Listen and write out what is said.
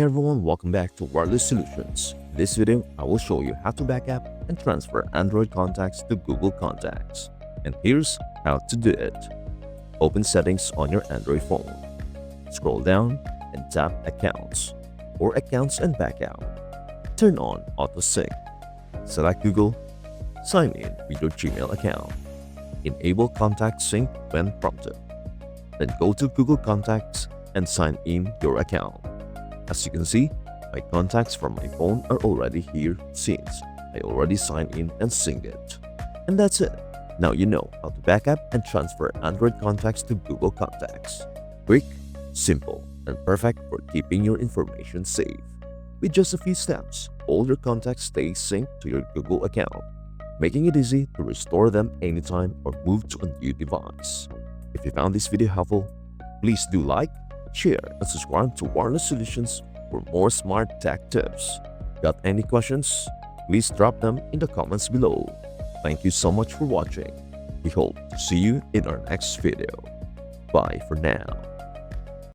Hey everyone, welcome back to Wireless Solutions. In this video, I will show you how to backup and transfer Android contacts to Google Contacts. And here's how to do it. Open Settings on your Android phone. Scroll down and tap Accounts or Accounts and Backup. Turn on Auto Sync. Select Google. Sign in with your Gmail account. Enable Contact Sync when prompted. Then go to Google Contacts and sign in your account. As you can see, my contacts from my phone are already here since I already signed in and synced it. And that's it. Now you know how to backup and transfer Android contacts to Google Contacts. Quick, simple, and perfect for keeping your information safe. With just a few steps, all your contacts stay synced to your Google account, making it easy to restore them anytime or move to a new device. If you found this video helpful, please do like, share, and subscribe to Wireless Solutions for more smart tech tips. Got any questions? Please drop them in the comments below. Thank you so much for watching. We hope to see you in our next video. Bye for now.